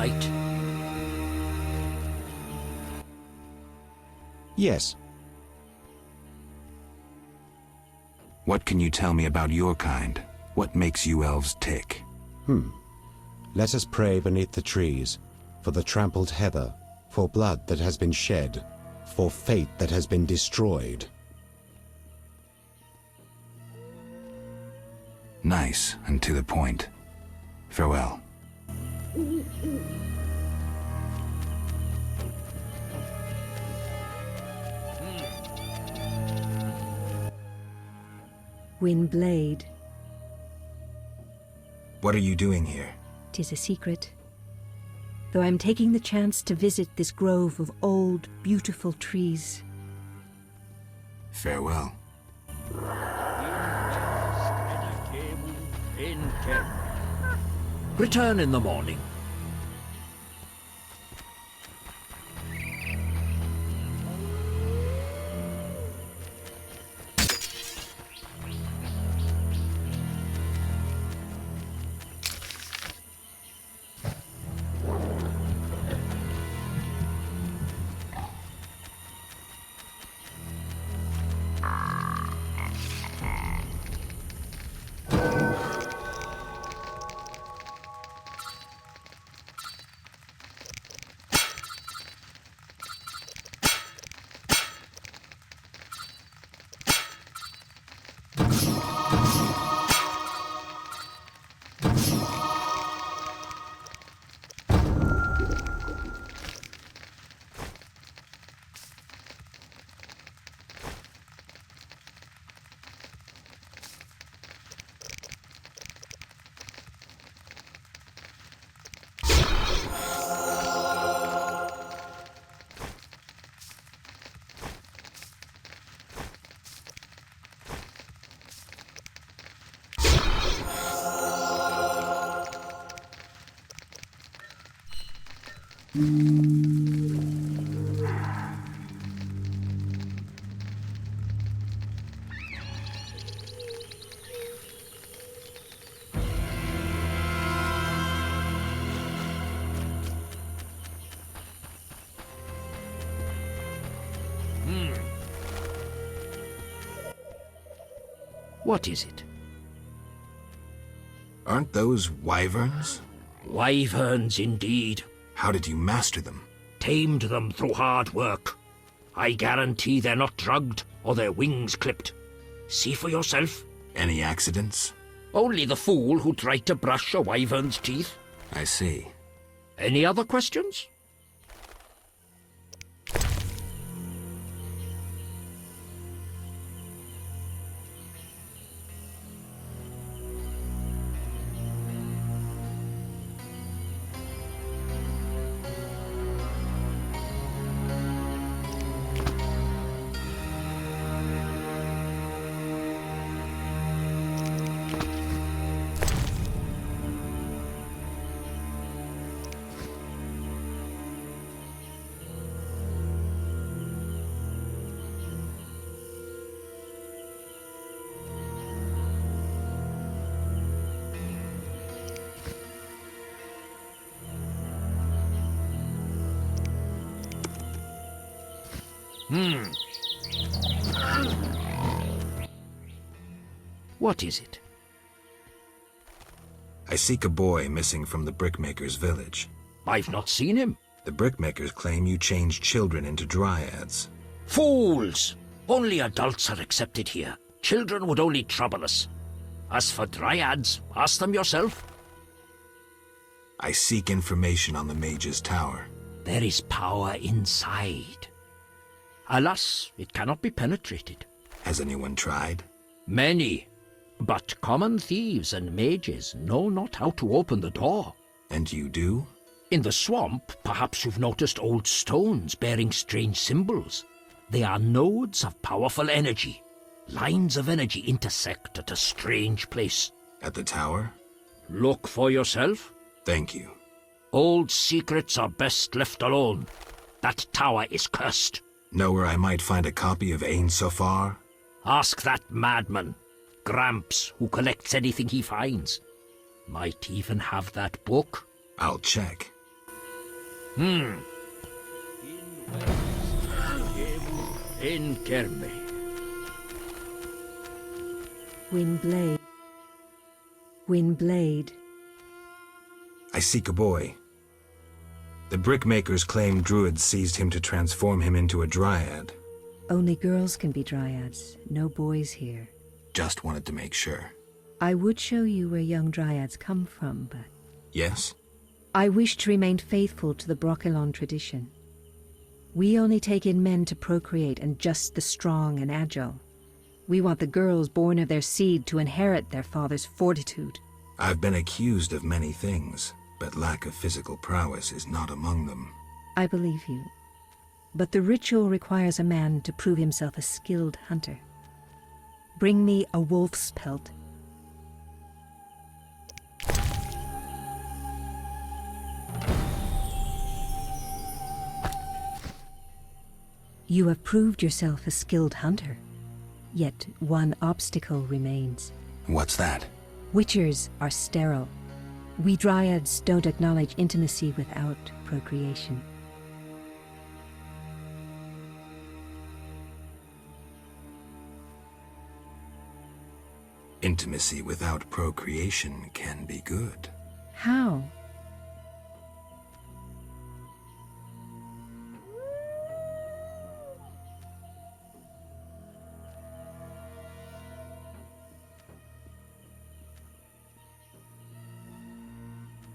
right? Yes. What can you tell me about your kind? What makes you elves tick? Let us pray beneath the trees, for the trampled heather, for blood that has been shed, for fate that has been destroyed. Nice and to the point. Farewell. Windblade. What are you doing here? 'Tis a secret. Though I'm taking the chance to visit this grove of old, beautiful trees. Farewell. Return in the morning. What is it? Aren't those wyverns? Wyverns, indeed. How did you master them? Tamed them through hard work. I guarantee they're not drugged or their wings clipped. See for yourself. Any accidents? Only the fool who tried to brush a wyvern's teeth. I see. Any other questions? What is it? I seek a boy missing from the brickmaker's village. I've not seen him. The brickmakers claim you changed children into dryads. Fools! Only adults are accepted here. Children would only trouble us. As for dryads, ask them yourself. I seek information on the mage's tower. There is power inside. Alas, it cannot be penetrated. Has anyone tried? Many. But common thieves and mages know not how to open the door. And you do? In the swamp, perhaps you've noticed old stones bearing strange symbols. They are nodes of powerful energy. Lines of energy intersect at a strange place. At the tower? Look for yourself. Thank you. Old secrets are best left alone. That tower is cursed. Know where I might find a copy of Ain Sofar? Ask that madman, Gramps, who collects anything he finds. Might even have that book. I'll check. In Kerme. Windblade. Windblade. I seek a boy. The brickmakers claim druids seized him to transform him into a dryad. Only girls can be dryads, no boys here. Just wanted to make sure. I would show you where young dryads come from, but Yes? I wish to remain faithful to the Brokilon tradition. We only take in men to procreate, and just the strong and agile. We want the girls born of their seed to inherit their father's fortitude. I've been accused of many things, but lack of physical prowess is not among them. I believe you. But the ritual requires a man to prove himself a skilled hunter. Bring me a wolf's pelt. You have proved yourself a skilled hunter. Yet one obstacle remains. What's that? Witchers are sterile. We dryads don't acknowledge intimacy without procreation. Intimacy without procreation can be good. How?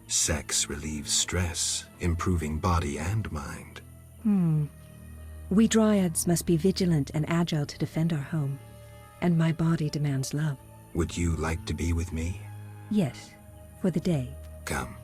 Sex relieves stress, improving body and mind. We dryads must be vigilant and agile to defend our home. And my body demands love. Would you like to be with me? Yes, for the day. Come.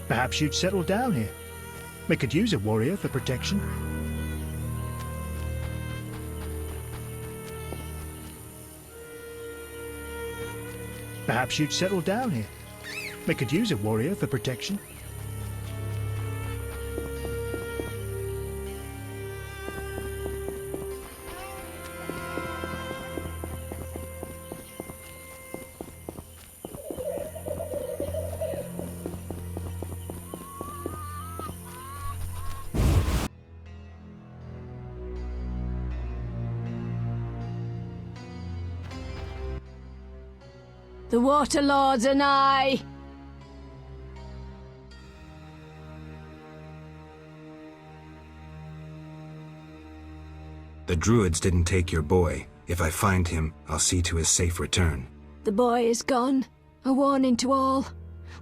Perhaps you'd settle down here. We could use a warrior for protection. Perhaps you'd settle down here. We could use a warrior for protection. The Water Lords and I. The druids didn't take your boy. If I find him, I'll see to his safe return. The boy is gone. A warning to all.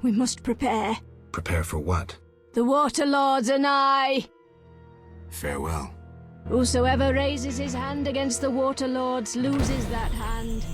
We must prepare. Prepare for what? The Water Lords and I. Farewell. Whosoever raises his hand against the Water Lords loses that hand.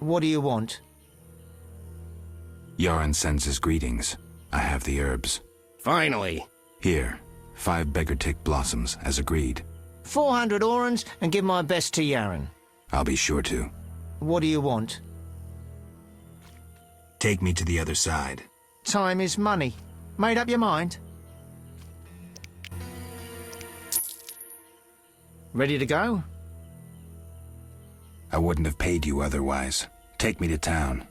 What do you want? Yaron sends his greetings. I have the herbs. Finally. Here, 5 beggartick blossoms, as agreed. 400 orans and give my best to Yaron. I'll be sure to. What do you want? Take me to the other side. Time is money. Made up your mind? Ready to go? I wouldn't have paid you otherwise. Take me to town.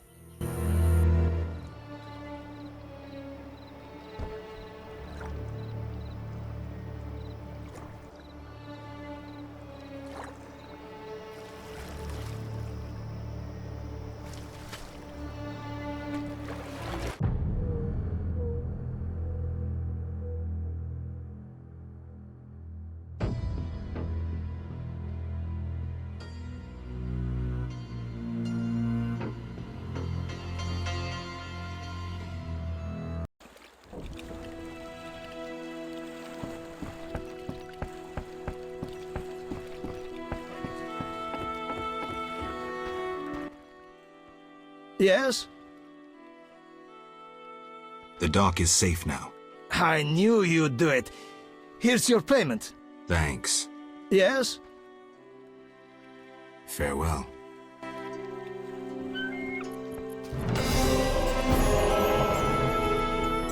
Yes? The dock is safe now. I knew you'd do it. Here's your payment. Thanks. Yes? Farewell.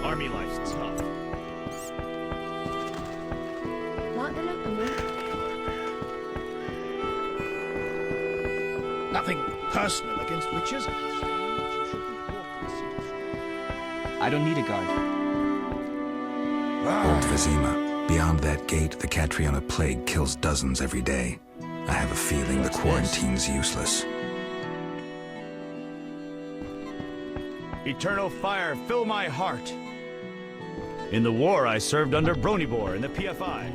Army life's tough. Like the look of me. Nothing personal against witches. I don't need a guard. Old Vizima. Beyond that gate, the Catriona plague kills dozens every day. I have a feeling the quarantine's useless. Eternal fire, fill my heart. In the war, I served under Bronibor in the PFI.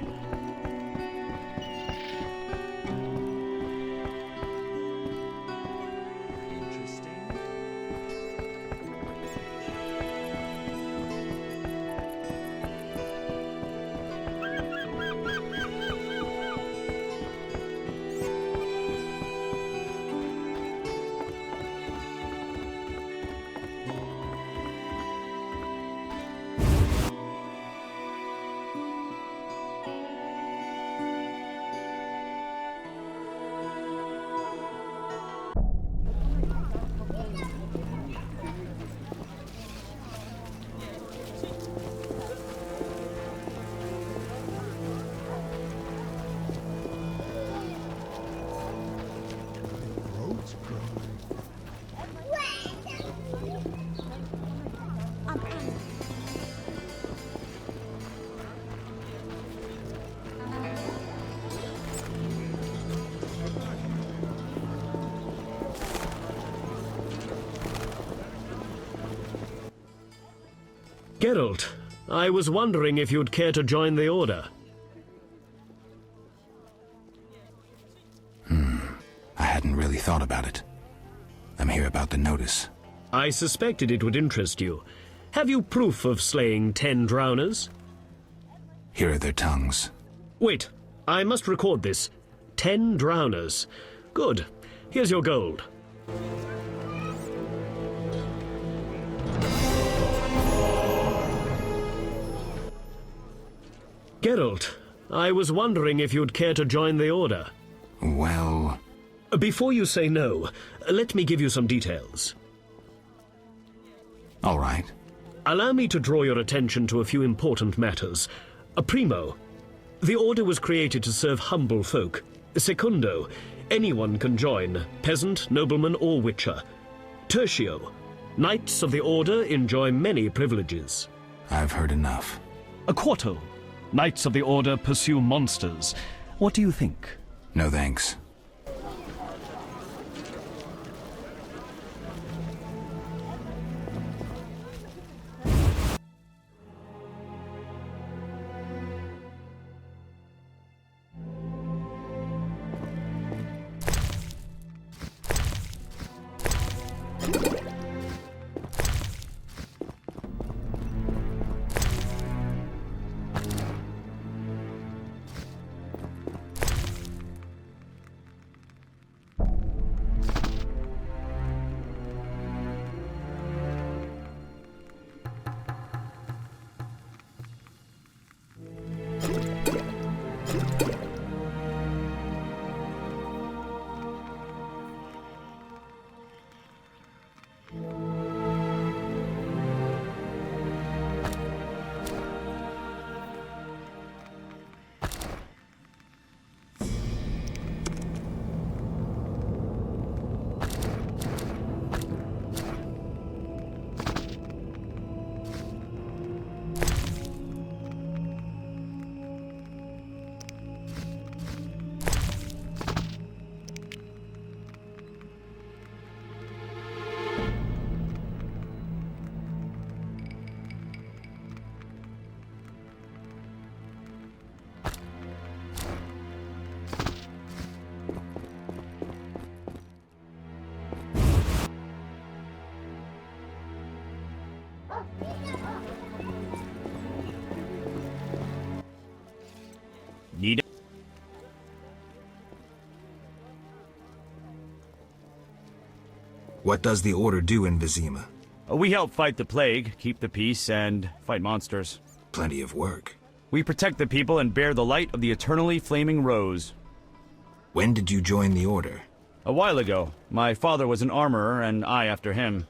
Geralt, I was wondering if you'd care to join the Order. I hadn't really thought about it. I'm here about the notice. I suspected it would interest you. Have you proof of slaying 10 drowners? Here are their tongues. Wait, I must record this. 10 drowners. Good. Here's your gold. Geralt, I was wondering if you'd care to join the Order. Well... Before you say no, let me give you some details. All right. Allow me to draw your attention to a few important matters. Primo, the Order was created to serve humble folk. Secundo, anyone can join, peasant, nobleman or witcher. Tertio, Knights of the Order enjoy many privileges. I've heard enough. Quarto, Knights of the Order pursue monsters. What do you think? No thanks. Need What does the Order do in Vizima? We help fight the plague, keep the peace, and fight monsters. Plenty of work. We protect the people and bear the light of the eternally flaming rose. When did you join the Order? A while ago. My father was an armorer, and I after him.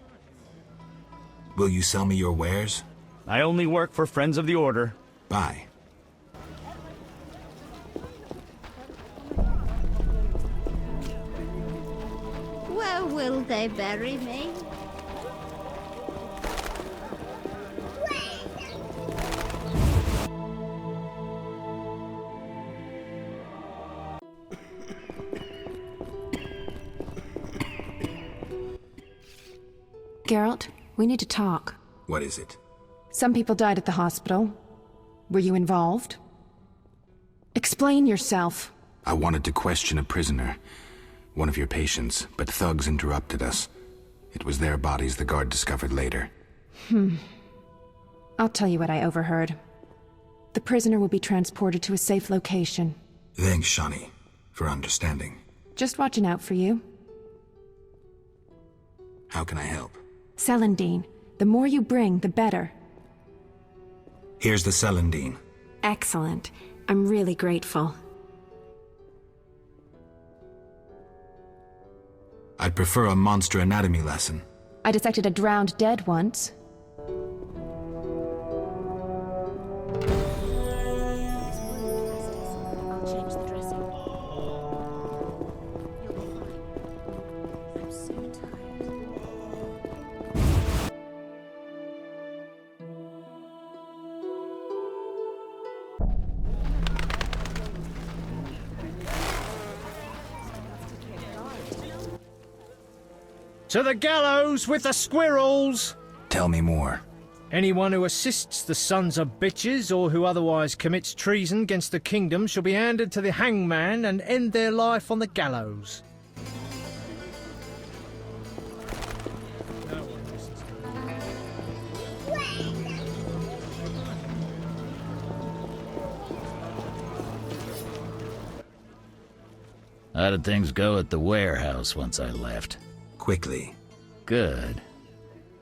Will you sell me your wares? I only work for Friends of the Order. Bye. Where will they bury me? Geralt, we need to talk. What is it? Some people died at the hospital. Were you involved? Explain yourself. I wanted to question a prisoner, one of your patients, but thugs interrupted us. It was their bodies the guard discovered later. I'll tell you what I overheard. The prisoner will be transported to a safe location. Thanks, Shani, for understanding. Just watching out for you. How can I help? Celandine. The more you bring, the better. Here's the Celandine. Excellent. I'm really grateful. I'd prefer a monster anatomy lesson. I dissected a drowned dead once. I'll change the dressing. You'll be fine. I'm so tired. To the gallows with the squirrels! Tell me more. Anyone who assists the sons of bitches or who otherwise commits treason against the kingdom shall be handed to the hangman and end their life on the gallows. How did things go at the warehouse once I left? Quickly. Good.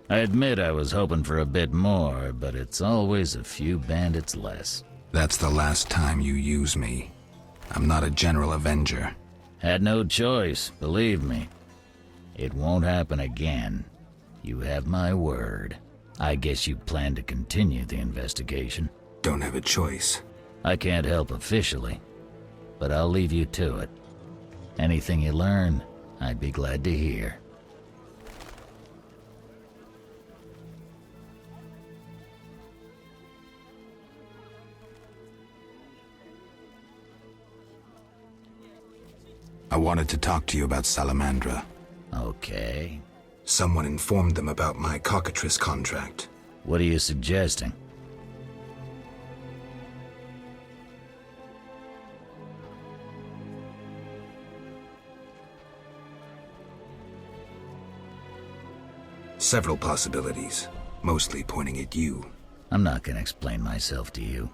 I admit I was hoping for a bit more, but it's always a few bandits less. That's the last time you use me. I'm not a general avenger. Had no choice, believe me. It won't happen again. You have my word. I guess you plan to continue the investigation. Don't have a choice. I can't help officially, but I'll leave you to it. Anything you learn, I'd be glad to hear. I wanted to talk to you about Salamandra. Okay. Someone informed them about my cockatrice contract. What are you suggesting? Several possibilities, mostly pointing at you. I'm not gonna explain myself to you.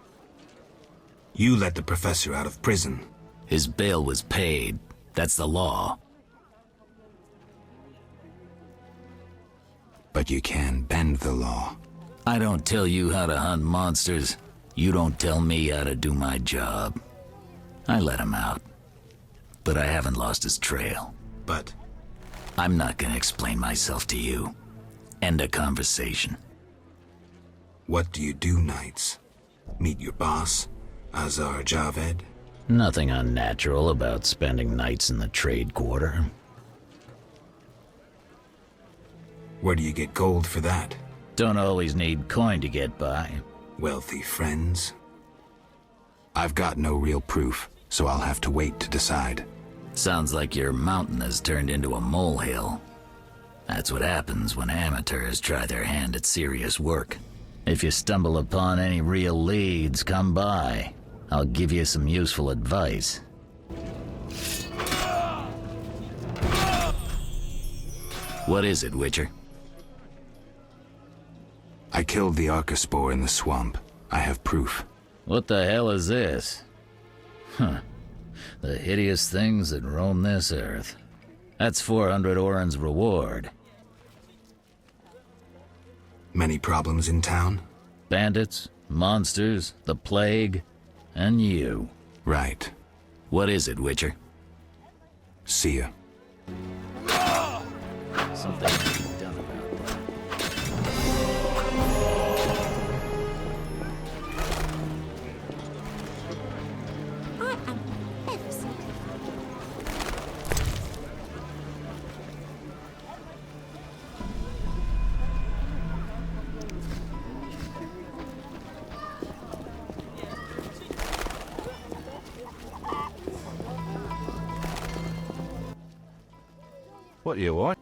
You let the professor out of prison. His bail was paid. That's the law. But you can bend the law. I don't tell you how to hunt monsters. You don't tell me how to do my job. I let him out. But I haven't lost his trail. But? I'm not gonna explain myself to you. End of conversation. What do you do nights? Meet your boss, Azar Javed? Nothing unnatural about spending nights in the trade quarter. Where do you get gold for that? Don't always need coin to get by. Wealthy friends? I've got no real proof, so I'll have to wait to decide. Sounds like your mountain has turned into a molehill. That's what happens when amateurs try their hand at serious work. If you stumble upon any real leads, come by. I'll give you some useful advice. What is it, Witcher? I killed the Arcaspore in the swamp. I have proof. What the hell is this? Huh. The hideous things that roam this earth. That's 400 Oren's reward. Many problems in town? Bandits, monsters, the plague, and you. Right. What is it, Witcher? See ya. Something to be done about that. I am ever so What do you want?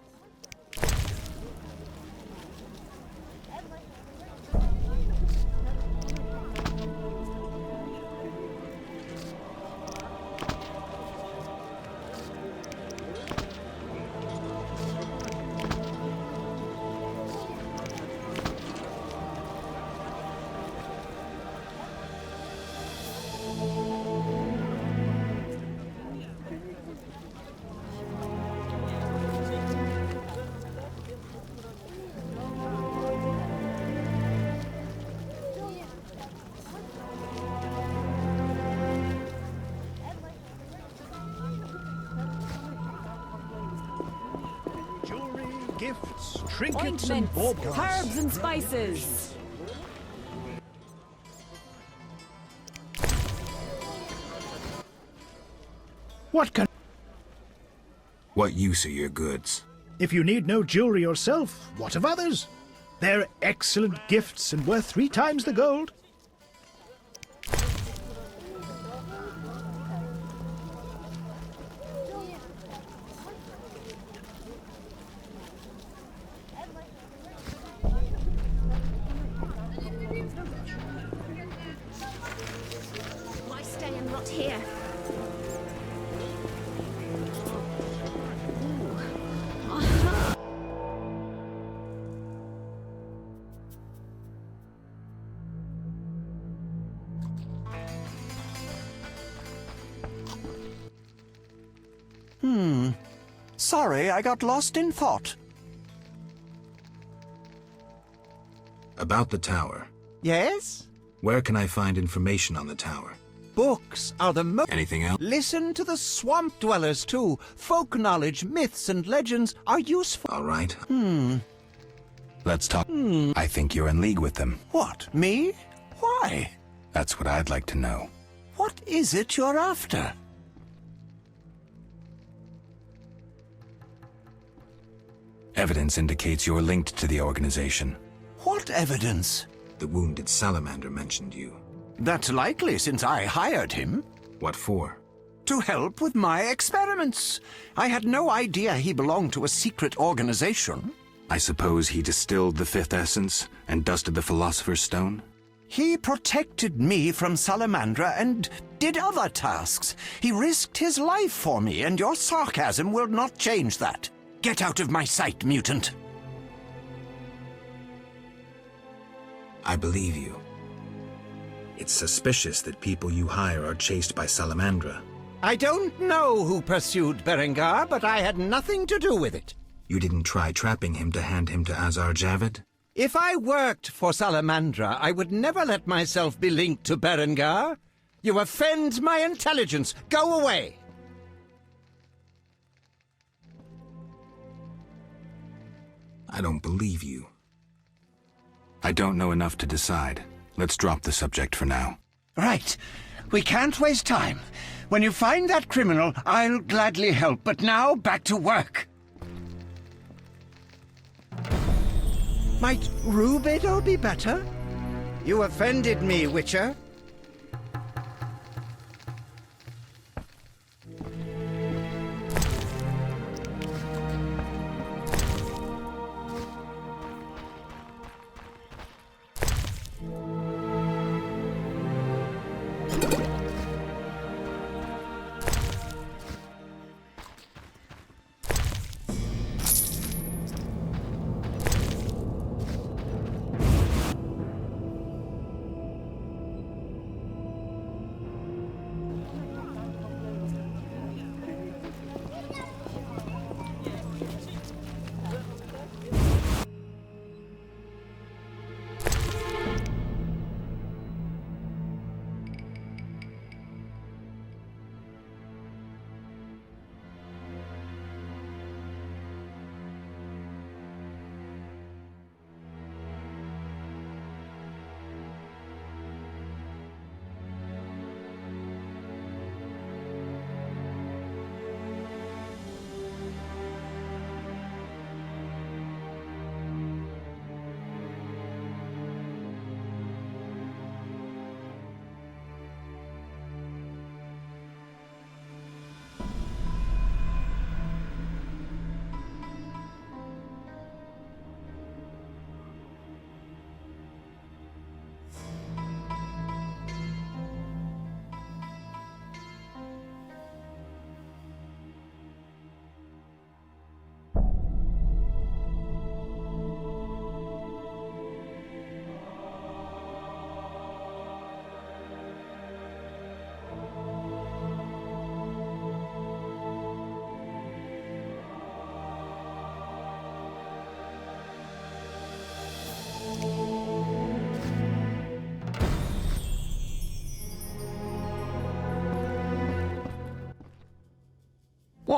Gifts, trinkets, and Ointments, baubles. herbs and spices. What use are your goods? If you need no jewelry yourself, what of others? They're excellent gifts and worth 3 times the gold. Why stay and rot here? Sorry, I got lost in thought. About the tower. Yes? Where can I find information on the tower? Books are the most... Anything else? Listen to the swamp dwellers, too. Folk knowledge, myths, and legends are useful. All right. Let's talk. I think you're in league with them. What, me? Why? That's what I'd like to know. What is it you're after? Evidence indicates you're linked to the organization. What evidence? The wounded salamander mentioned you. That's likely, since I hired him. What for? To help with my experiments. I had no idea he belonged to a secret organization. I suppose he distilled the 5th essence and dusted the Philosopher's Stone? He protected me from Salamandra and did other tasks. He risked his life for me, and your sarcasm will not change that. Get out of my sight, mutant. I believe you. It's suspicious that people you hire are chased by Salamandra. I don't know who pursued Berengar, but I had nothing to do with it. You didn't try trapping him to hand him to Azar Javid? If I worked for Salamandra, I would never let myself be linked to Berengar. You offend my intelligence. Go away! I don't believe you. I don't know enough to decide. Let's drop the subject for now. Right. We can't waste time. When you find that criminal, I'll gladly help. But now, back to work. Might Rubedo be better? You offended me, Witcher.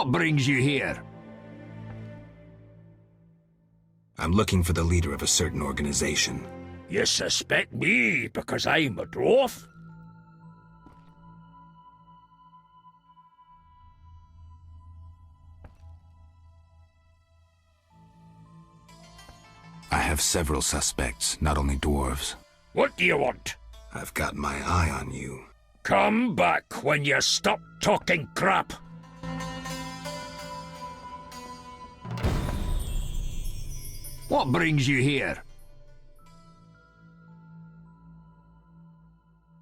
What brings you here? I'm looking for the leader of a certain organization. You suspect me because I'm a dwarf? I have several suspects, not only dwarves. What do you want? I've got my eye on you. Come back when you stop talking crap. What brings you here?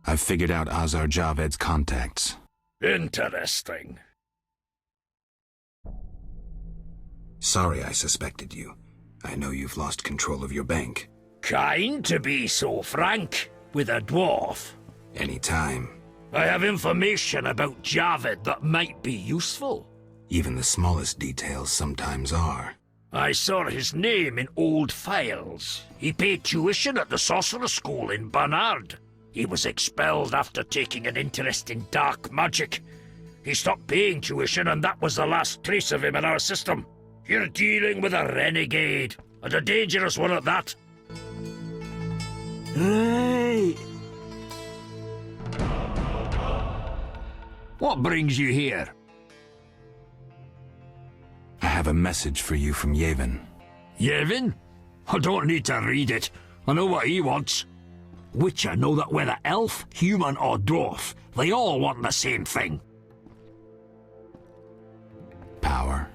I've figured out Azar Javed's contacts. Interesting. Sorry I suspected you. I know you've lost control of your bank. Kind to be so frank with a dwarf. Anytime. I have information about Javed that might be useful. Even the smallest details sometimes are. I saw his name in old files. He paid tuition at the sorcerer school in Barnard. He was expelled after taking an interest in dark magic. He stopped paying tuition and that was the last trace of him in our system. You're dealing with a renegade, and a dangerous one at that. Right. What brings you here? I have a message for you from Yevon. Yevon? I don't need to read it. I know what he wants. Witcher know that whether elf, human or dwarf, they all want the same thing. Power.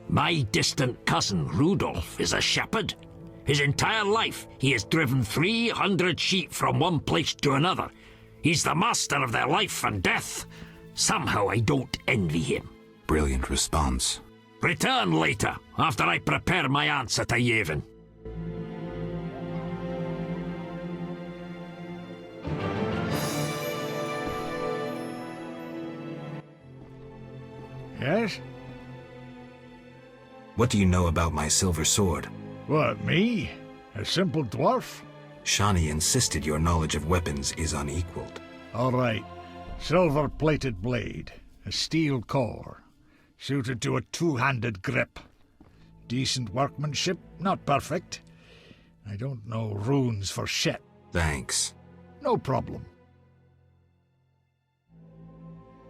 My distant cousin, Rudolph, is a shepherd. His entire life, he has driven 300 sheep from one place to another. He's the master of their life and death. Somehow I don't envy him. Brilliant response. Return later, after I prepare my answer to Yevon. Yes? What do you know about my silver sword? What, me? A simple dwarf? Shani insisted your knowledge of weapons is unequaled. All right. Silver-plated blade, a steel core, suited to a two-handed grip. Decent workmanship, not perfect. I don't know runes for shit. Thanks. No problem.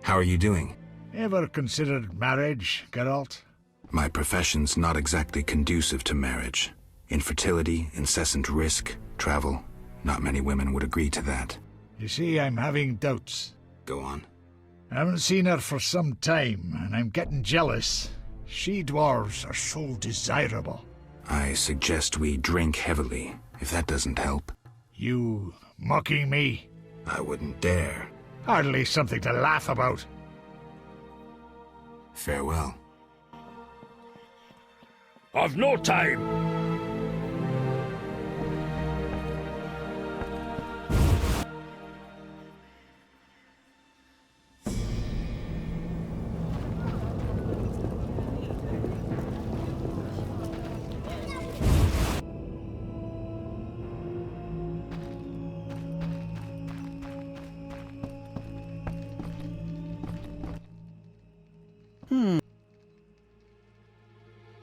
How are you doing? Ever considered marriage, Geralt? My profession's not exactly conducive to marriage. Infertility, incessant risk, travel. Not many women would agree to that. You see, I'm having doubts. Go on. I haven't seen her for some time, and I'm getting jealous. She-dwarves are so desirable. I suggest we drink heavily, if that doesn't help. You mocking me? I wouldn't dare. Hardly something to laugh about. Farewell. I've no time.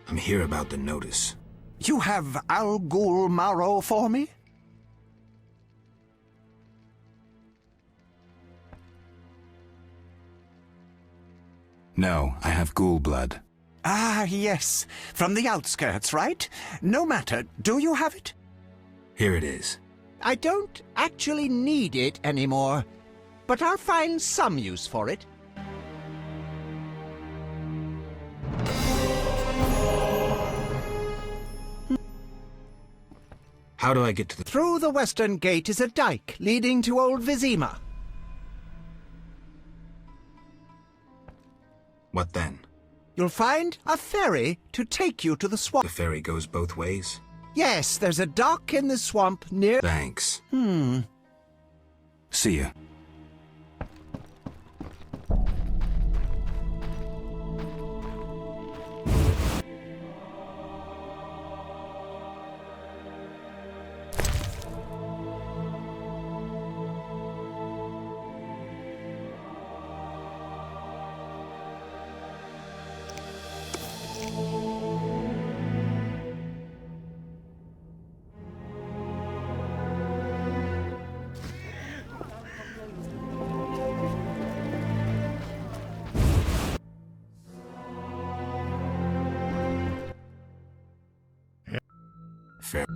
I'm here about the notice. You have Al Ghul Marrow for me? No, I have ghoul blood. Ah, yes. From the outskirts, right? No matter. Do you have it? Here it is. I don't actually need it anymore, but I'll find some use for it. How do I get to the... Through the western gate is a dike leading to Old Vizima. What then? You'll find a ferry to take you to the swamp. The ferry goes both ways? Yes, there's a dock in the swamp near... Thanks. See ya. Fair.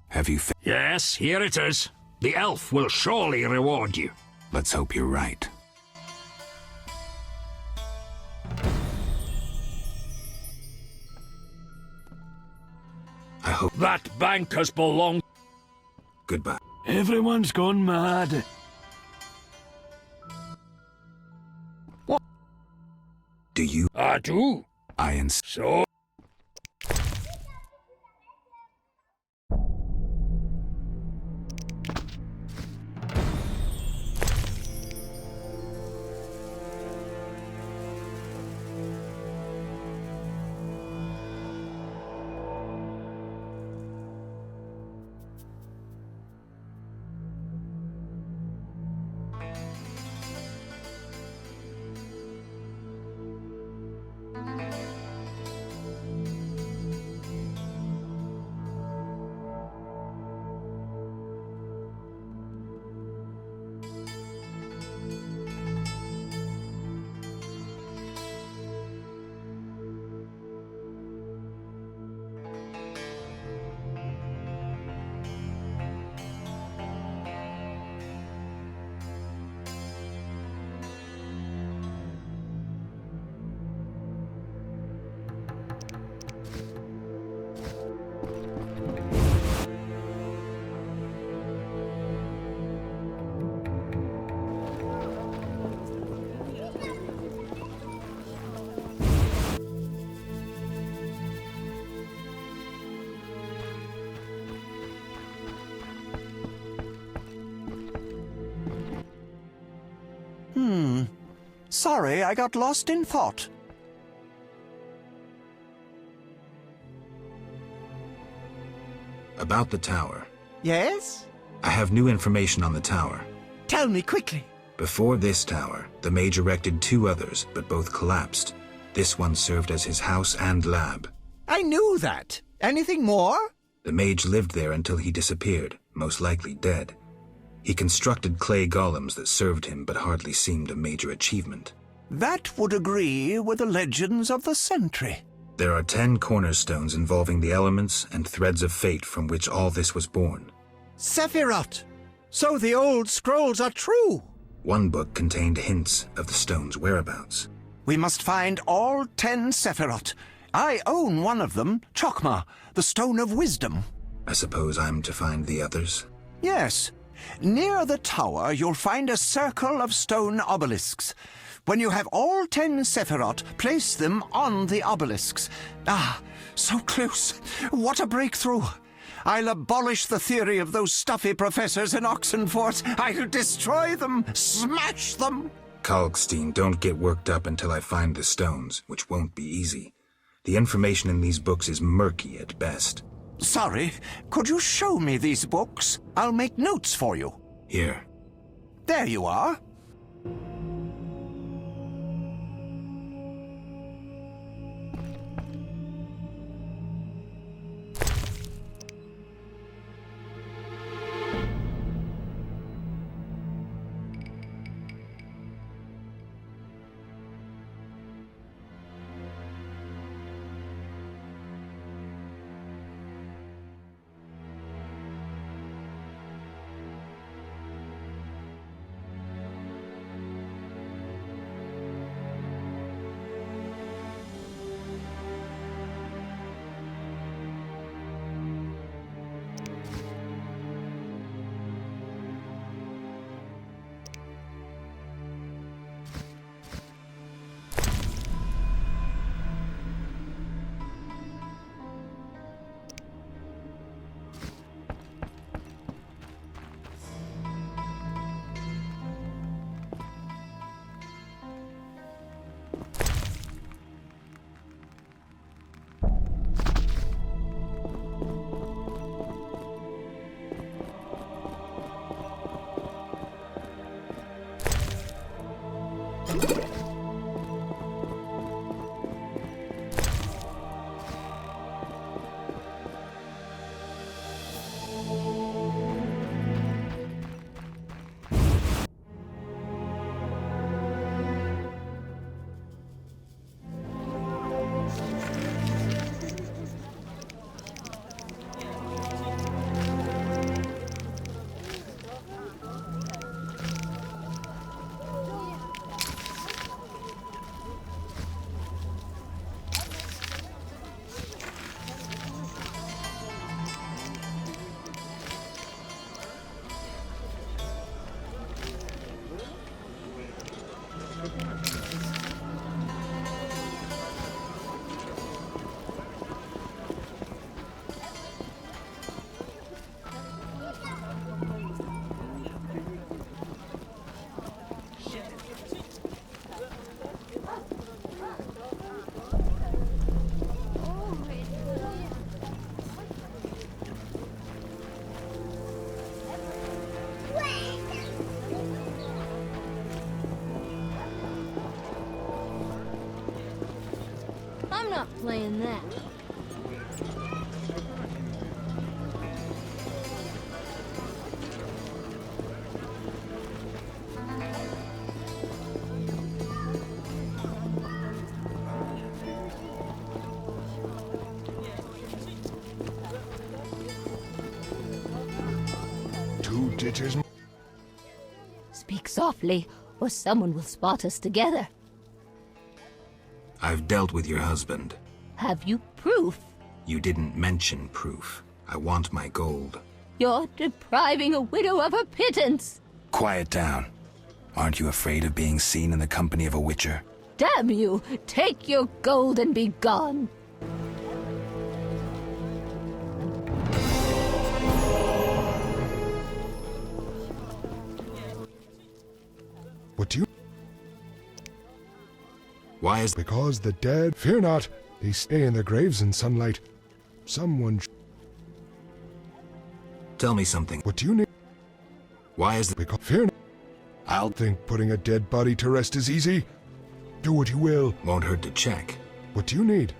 Have you Yes, here it is. The elf will surely reward you. Let's hope you're right. I hope that bank has belonged. Goodbye. Everyone's gone mad. What? Do you? I do. I insist. So. Sorry, I got lost in thought. About the tower. Yes? I have new information on the tower. Tell me quickly. Before this tower, the mage erected 2 others, but both collapsed. This one served as his house and lab. I knew that. Anything more? The mage lived there until he disappeared, most likely dead. He constructed clay golems that served him but hardly seemed a major achievement. That would agree with the legends of the Sentry. There are 10 cornerstones involving the elements and threads of fate from which all this was born. Sephiroth! So the old scrolls are true! One book contained hints of the stone's whereabouts. We must find all 10 Sephiroth. I own one of them, Chokmah, the Stone of Wisdom. I suppose I'm to find the others? Yes. Near the tower, you'll find a circle of stone obelisks. When you have all 10 Sephiroth, place them on the obelisks. Ah, so close. What a breakthrough. I'll abolish the theory of those stuffy professors in Oxenfort. I'll destroy them, smash them. Kalkstein, don't get worked up until I find the stones, which won't be easy. The information in these books is murky at best. Sorry, could you show me these books? I'll make notes for you. Here. There you are. not playing that. Two ditches. Speak softly, or someone will spot us together. I've dealt with your husband. Have you proof? You didn't mention proof. I want my gold. You're depriving a widow of her pittance. Quiet down. Aren't you afraid of being seen in the company of a witcher? Damn you! Take your gold and be gone. What do you... Why is... Because the dead... Fear not. They stay in their graves in sunlight. Someone... Tell me something. What do you need? Why is the... Because... Fear not. I'll... Think putting a dead body to rest is easy. Do what you will. Won't hurt to check. What do you need?